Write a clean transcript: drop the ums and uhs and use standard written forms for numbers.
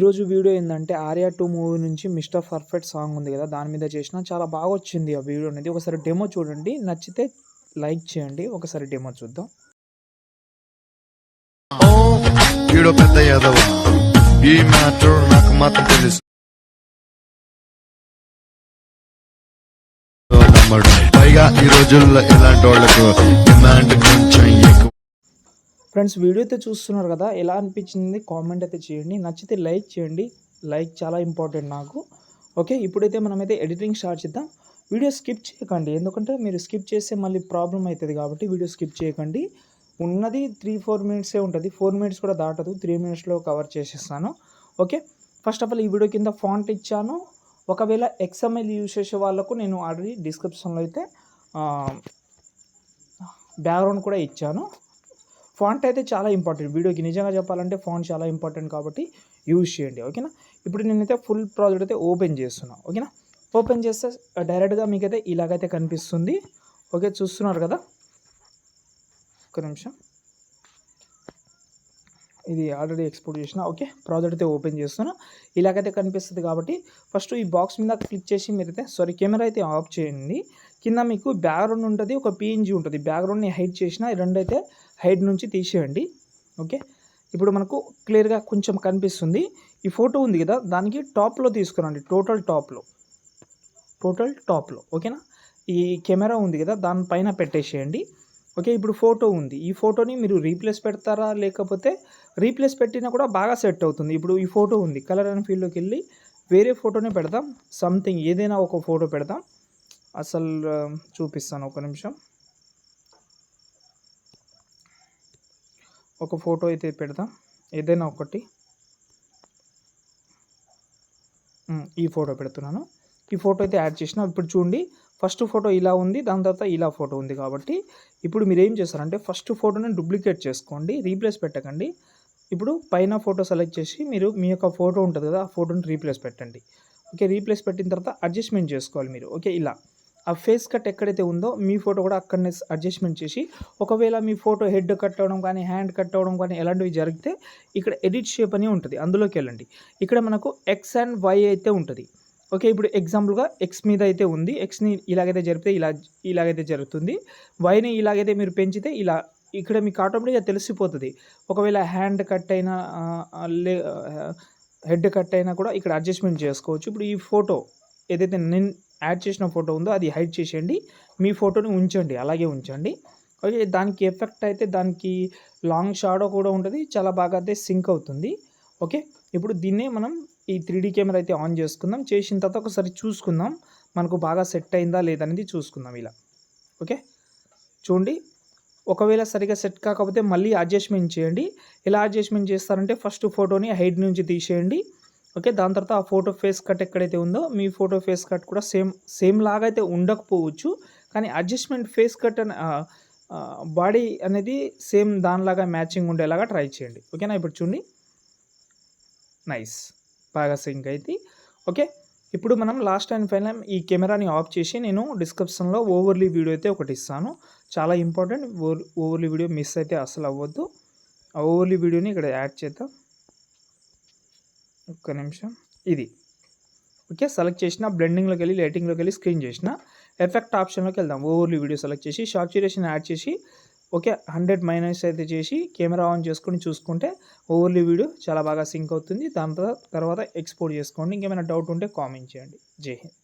ఈరోజు వీడియో ఏంటంటే 'ఆర్య 2' మూవీ నుంచి 'మిస్టర్ పర్ఫెక్ట్' సాంగ్ ఉంది కదా, దాని మీద చేసిన చాలా బాగా వచ్చింది ఆ వీడియో అనేది. ఒకసారి డెమో చూడండి, నచ్చితే లైక్ చేయండి. ఒకసారి డెమో చూద్దాం. వీడియో పెద్ద యాదవ ఈ మ్యాటర్ నాకు మాత్రం తెలుసు. పైగా ఈ రోజుల్లో ఇలాంటి వాళ్ళకు డిమాండ్ కొంచెం ఎక్కువ. ఫ్రెండ్స్, వీడియో అయితే చూస్తున్నారు కదా, ఎలా అనిపించింది కామెంట్ అయితే చేయండి. నచ్చితే లైక్ చేయండి, లైక్ చాలా ఇంపార్టెంట్ నాకు. ఓకే, ఇప్పుడైతే మనమైతే ఎడిటింగ్ స్టార్ట్ చేద్దాం. వీడియో స్కిప్ చేయకండి, ఎందుకంటే మీరు స్కిప్ చేస్తే మళ్ళీ ప్రాబ్లం అవుతుంది కాబట్టి వీడియో స్కిప్ చేయకండి. ఉన్నది 3-4 మినిట్సే ఉంటుంది, 4 మినిట్స్ కూడా దాటదు. 3 మినిట్స్లో కవర్ చేసేస్తాను. ఓకే, ఫస్ట్ ఆఫ్ ఆల్ ఈ వీడియో కింద ఫాంట్ ఇచ్చాను. ఒకవేళ XML యూజ్ చేసే వాళ్ళకు నేను ఆల్రెడీ డిస్క్రిప్షన్లో అయితే బ్యాక్గ్రౌండ్ కూడా ఇచ్చాను. ఫాంట్ అయితే చాలా ఇంపార్టెంట్ వీడియోకి, నిజంగా చెప్పాలంటే ఫాంట్ చాలా ఇంపార్టెంట్ కాబట్టి యూజ్ చేయండి. ఓకేనా, ఇప్పుడు నేనైతే ఫుల్ ప్రాజెక్ట్ అయితే ఓపెన్ చేస్తున్నా. ఓకేనా, ఓపెన్ చేస్తే డైరెక్ట్గా మీకైతే ఇలాగైతే కనిపిస్తుంది. ఓకే, చూస్తున్నారు కదా, ఒక్క నిమిషం, ఇది ఆల్రెడీ ఎక్స్పోర్ట్ చేసిన. ఓకే, ప్రాజెక్ట్ అయితే ఓపెన్ చేస్తున్నా, ఇలాగైతే కనిపిస్తుంది. కాబట్టి ఫస్ట్ ఈ బాక్స్ మీద క్లిక్ చేసి మీరైతే కెమెరా అయితే ఆఫ్ చేయండి. కింద మీకు బ్యాక్గ్రౌండ్ ఉంటుంది, ఒక PNG ఉంటుంది. బ్యాక్గ్రౌండ్ని హైడ్ చేసిన, ఈ రెండు అయితే హైడ్ నుంచి తీసేయండి. ఓకే, ఇప్పుడు మనకు క్లియర్గా కొంచెం కనిపిస్తుంది. ఈ ఫోటో ఉంది కదా, దానికి టాప్లో తీసుకురండి, టోటల్ టాప్లో. ఓకేనా, ఈ కెమెరా ఉంది కదా, దానిపైన పెట్టేసేయండి. ఓకే, ఇప్పుడు ఫోటో ఉంది, ఈ ఫోటోని మీరు రీప్లేస్ పెడతారా, లేకపోతే రీప్లేస్ పెట్టినా కూడా బాగా సెట్ అవుతుంది. ఇప్పుడు ఈ ఫోటో ఉంది, కలర్ అండ్ ఫీల్డ్లోకి వెళ్ళి వేరే ఫోటోనే పెడదాం. సంథింగ్ ఏదైనా ఒక ఫోటో పెడదాం. అసలు చూపిస్తాను, ఒక నిమిషం. ఒక ఫోటో అయితే పెడదాం, ఏదైనా ఒకటి. ఈ ఫోటో పెడుతున్నాను. ఈ ఫోటో అయితే యాడ్ చేసిన. ఇప్పుడు చూడండి, ఫస్ట్ ఫోటో ఇలా ఉంది, దాని తర్వాత ఇలా ఫోటో ఉంది. కాబట్టి ఇప్పుడు మీరు ఏం చేస్తారంటే ఫస్ట్ ఫోటోని డూప్లికేట్ చేసుకోండి, రీప్లేస్ పెట్టకండి. ఇప్పుడు పైన ఫోటో సెలెక్ట్ చేసి మీరు మీ యొక్క ఫోటో ఉంటుంది కదా, ఆ ఫోటోని రీప్లేస్ పెట్టండి. ఓకే, రీప్లేస్ పెట్టిన తర్వాత అడ్జస్ట్మెంట్ చేసుకోవాలి మీరు. ఓకే, ఇలా ఆ ఫేస్ కట్ ఎక్కడైతే ఉందో మీ ఫోటో కూడా అక్కడనే అడ్జస్ట్మెంట్ చేసి, ఒకవేళ మీ ఫోటో హెడ్ కట్ అవ్వడం కానీ, హ్యాండ్ కట్ అవ్వడం కానీ ఎలాంటివి జరిగితే ఇక్కడ ఎడిట్ షేప్ అని ఉంటుంది, అందులోకి వెళ్ళండి. ఇక్కడ మనకు X and Y అయితే ఉంటుంది. ఓకే, ఇప్పుడు ఎగ్జాంపుల్గా X మీద అయితే ఉంది, Xని ఇలాగైతే జరిపితే ఇలాగైతే జరుగుతుంది. Yని ఇలాగైతే మీరు పెంచితే ఇలా, ఇక్కడ మీకు ఆటోమేటిక్గా తెలిసిపోతుంది. ఒకవేళ హ్యాండ్ కట్ అయినా హెడ్ కట్ అయినా కూడా ఇక్కడ అడ్జస్ట్మెంట్ చేసుకోవచ్చు. ఇప్పుడు ఈ ఫోటో ఏదైతే నేను యాడ్ చేసిన ఫోటో ఉందో అది హైడ్ చేసేయండి, మీ ఫోటోని ఉంచండి, అలాగే ఉంచండి. ఓకే, దానికి ఎఫెక్ట్ అయితే దానికి లాంగ్ షాడో కూడా ఉంటుంది, చాలా బాగా అయితే సింక్ అవుతుంది. ఓకే, ఇప్పుడు దీన్నే మనం ఈ 3D కెమెరా అయితే ఆన్ చేసుకుందాం. చేసిన తర్వాత ఒకసారి చూసుకుందాం మనకు బాగా సెట్ అయిందా లేదనేది చూసుకుందాం ఇలా. ఓకే, చూడండి, ఒకవేళ సరిగా సెట్ కాకపోతే మళ్ళీ అడ్జస్ట్మెంట్ చేయండి. ఎలా అడ్జస్ట్మెంట్ చేస్తారంటే ఫస్ట్ ఫోటోని హైడ్ నుంచి తీసేయండి. ఓకే, దాని తర్వాత ఆ ఫోటో ఫేస్ కట్ ఎక్కడైతే ఉందో మీ ఫోటో ఫేస్ కట్ కూడా సేమ్ లాగా అయితే ఉండకపోవచ్చు, కానీ అడ్జస్ట్మెంట్ ఫేస్ కట్ అని బాడీ అనేది సేమ్ దానిలాగా మ్యాచింగ్ ఉండేలాగా ట్రై చేయండి. ఓకేనా, ఇప్పుడు చూడండి, నైస్, బాగా సింక్ అయితే. ఓకే, ఇప్పుడు మనం లాస్ట్ అండ్ ఫైనల్ ఈ కెమెరాని ఆఫ్ చేసి నేను డిస్క్రిప్షన్లో ఓవర్లీ వీడియో అయితే ఒకటి ఇస్తాను, చాలా ఇంపార్టెంట్. ఓవర్లీ వీడియో మిస్ అయితే అసలు అవ్వద్దు. ఆ ఓవర్లీ వీడియోని ఇక్కడ యాడ్ చేద్దాం. ఒక్క నిమిషం, ఇది. ఓకే, సెలెక్ట్ చేసిన, బ్లెండింగ్లోకి వెళ్ళి లైటింగ్లోకి వెళ్ళి స్క్రీన్ చేసిన, ఎఫెక్ట్ ఆప్షన్లోకి వెళ్దాం. ఓవర్లీ వీడియో సెలెక్ట్ చేసి సాచురేషన్ యాడ్ చేసి, ఓకే 100 - అయితే చేసి కెమెరా ఆన్ చేసుకొని చూసుకుంటే ఓవర్లీ వీడియో చాలా బాగా సింక్ అవుతుంది. దాని తర్వాత ఎక్స్పోర్ట్ చేసుకోండి. ఇంకేమైనా డౌట్ ఉంటే కామెంట్ చేయండి. జై హింద్.